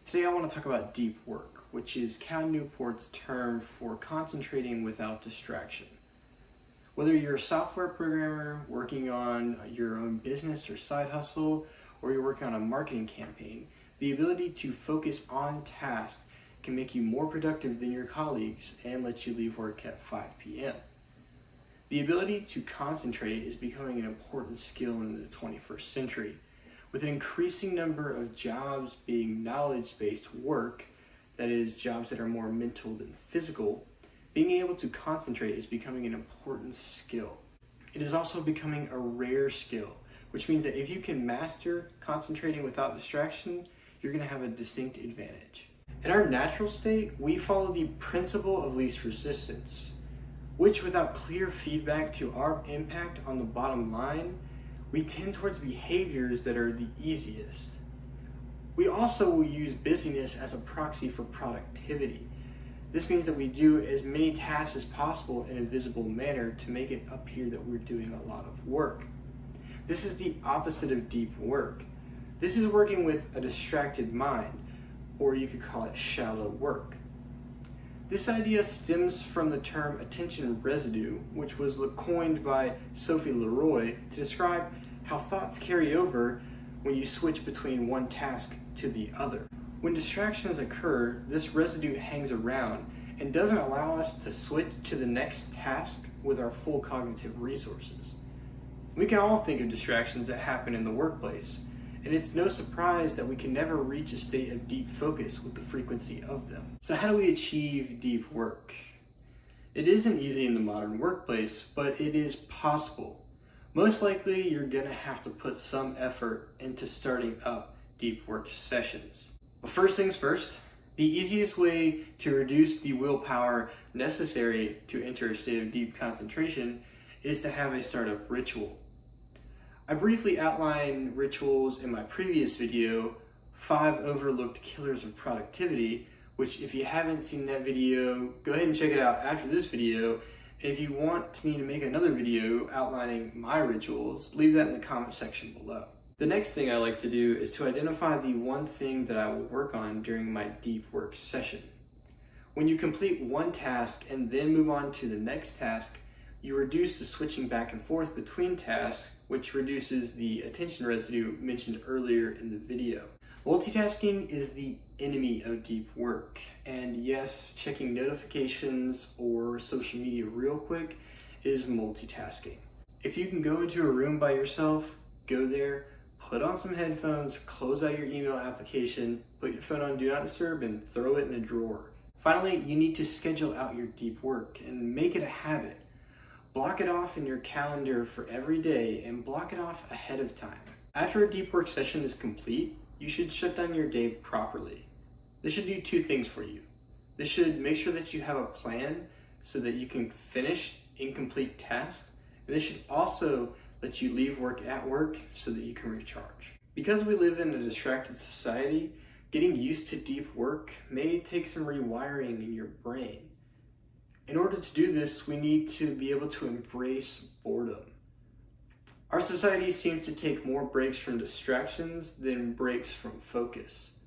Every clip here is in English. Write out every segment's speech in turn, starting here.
Today I want to talk about deep work, which is Cal Newport's term for concentrating without distraction. Whether you're a software programmer working on your own business or side hustle, or you're working on a marketing campaign, the ability to focus on tasks can make you more productive than your colleagues and let you leave work at 5 p.m. The ability to concentrate is becoming an important skill in the 21st century. With an increasing number of jobs being knowledge-based work, that is, jobs that are more mental than physical, being able to concentrate is becoming an important skill. It is also becoming a rare skill, which means that if you can master concentrating without distraction, you're going to have a distinct advantage. In our natural state, we follow the principle of least resistance, which without clear feedback to our impact on the bottom line, we tend towards behaviors that are the easiest. We also will use busyness as a proxy for productivity. This means that we do as many tasks as possible in a visible manner to make it appear that we're doing a lot of work. This is the opposite of deep work. This is working with a distracted mind, or you could call it shallow work. This idea stems from the term attention residue, which was coined by Sophie Leroy to describe how thoughts carry over when you switch between one task to the other. When distractions occur, this residue hangs around and doesn't allow us to switch to the next task with our full cognitive resources. We can all think of distractions that happen in the workplace, and it's no surprise that we can never reach a state of deep focus with the frequency of them. So how do we achieve deep work? It isn't easy in the modern workplace, but it is possible. Most likely, you're gonna have to put some effort into starting up deep work sessions. But first things first, the easiest way to reduce the willpower necessary to enter a state of deep concentration is to have a startup ritual. I briefly outlined rituals in my previous video, 5 Overlooked Killers of Productivity, which if you haven't seen that video, go ahead and check it out after this video. And if you want me to make another video outlining my rituals, leave that in the comment section below. The next thing I like to do is to identify the one thing that I will work on during my deep work session. When you complete one task and then move on to the next task, you reduce the switching back and forth between tasks, which reduces the attention residue mentioned earlier in the video. Multitasking is the enemy of deep work. And yes, checking notifications or social media real quick is multitasking. If you can go into a room by yourself, go there, put on some headphones, close out your email application, put your phone on Do Not Disturb, and throw it in a drawer. Finally, you need to schedule out your deep work and make it a habit. Block it off in your calendar for every day and block it off ahead of time. After a deep work session is complete, you should shut down your day properly. This should do 2 things for you. This should make sure that you have a plan so that you can finish incomplete tasks. And this should also let you leave work at work so that you can recharge. Because we live in a distracted society, getting used to deep work may take some rewiring in your brain. In order to do this, we need to be able to embrace boredom. Our society seems to take more breaks from distractions than breaks from focus.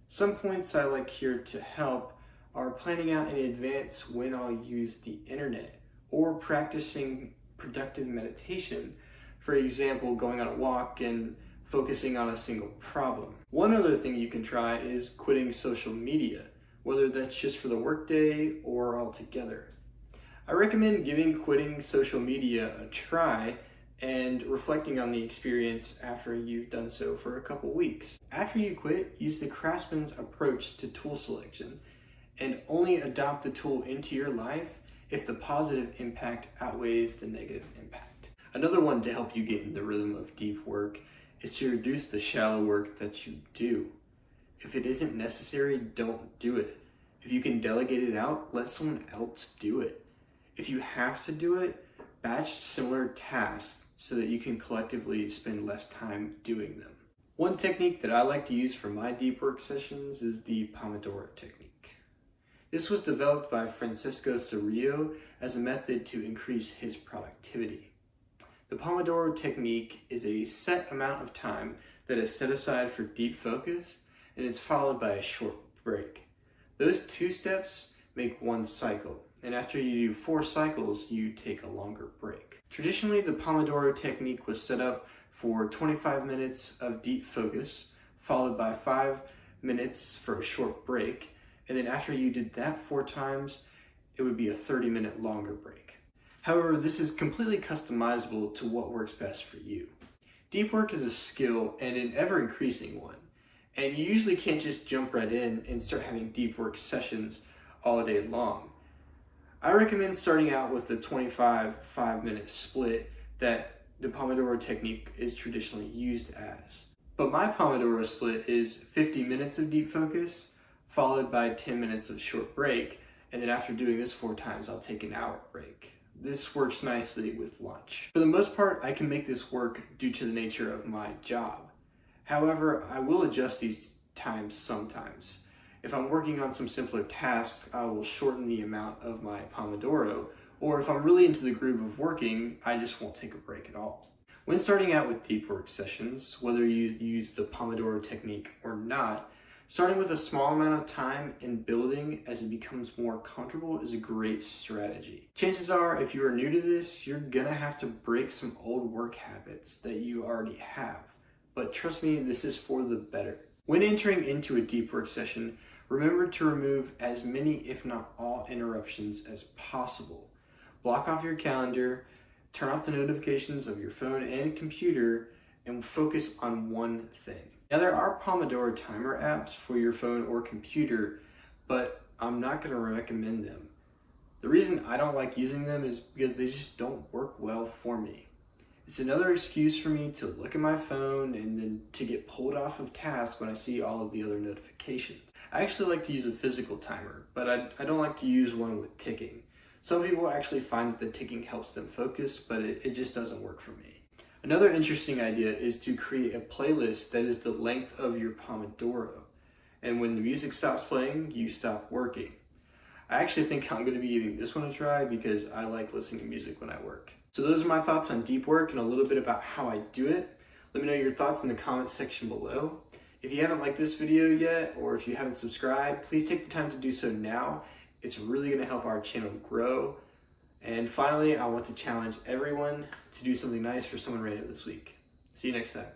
Some points I like here to help are planning out in advance when I'll use the internet or practicing productive meditation. For example, going on a walk and focusing on a single problem. One other thing you can try is quitting social media, whether that's just for the workday or altogether. I recommend quitting social media a try and reflecting on the experience after you've done so for a couple weeks. After you quit, use the craftsman's approach to tool selection and only adopt the tool into your life if the positive impact outweighs the negative impact. Another one to help you get in the rhythm of deep work is to reduce the shallow work that you do. If it isn't necessary, don't do it. If you can delegate it out, let someone else do it. If you have to do it, batch similar tasks so that you can collectively spend less time doing them. One technique that I like to use for my deep work sessions is the Pomodoro technique. This was developed by Francisco Cerrillo as a method to increase his productivity. The Pomodoro technique is a set amount of time that is set aside for deep focus and it's followed by a short break. Those 2 steps make 1 cycle, and after you do 4 cycles, you take a longer break. Traditionally, the Pomodoro technique was set up for 25 minutes of deep focus, followed by 5 minutes for a short break, and then after you did that 4 times, it would be a 30-minute longer break. However, this is completely customizable to what works best for you. Deep work is a skill and an ever-increasing one, and you usually can't just jump right in and start having deep work sessions all day long. I recommend starting out with the 25 5-minute split that the Pomodoro technique is traditionally used as. But my Pomodoro split is 50 minutes of deep focus, followed by 10 minutes of short break, and then after doing this 4 times, I'll take an hour break. This works nicely with lunch. For the most part, I can make this work due to the nature of my job. However, I will adjust these times sometimes. If I'm working on some simpler tasks, I will shorten the amount of my Pomodoro, or if I'm really into the groove of working, I just won't take a break at all. When starting out with deep work sessions, whether you use the Pomodoro technique or not, starting with a small amount of time and building as it becomes more comfortable is a great strategy. Chances are, if you are new to this, you're gonna have to break some old work habits that you already have. But trust me, this is for the better. When entering into a deep work session, remember to remove as many, if not all, interruptions as possible. Block off your calendar, turn off the notifications of your phone and computer, and focus on one thing. Now, there are Pomodoro timer apps for your phone or computer, but I'm not going to recommend them. The reason I don't like using them is because they just don't work well for me. It's another excuse for me to look at my phone and then to get pulled off of task when I see all of the other notifications. I actually like to use a physical timer, but I don't like to use one with ticking. Some people actually find that the ticking helps them focus, but it just doesn't work for me. Another interesting idea is to create a playlist that is the length of your Pomodoro. And when the music stops playing, you stop working. I actually think I'm going to be giving this one a try because I like listening to music when I work. So those are my thoughts on deep work and a little bit about how I do it. Let me know your thoughts in the comment section below. If you haven't liked this video yet, or if you haven't subscribed, please take the time to do so now. It's really going to help our channel grow. And finally, I want to challenge everyone to do something nice for someone random this week. See you next time.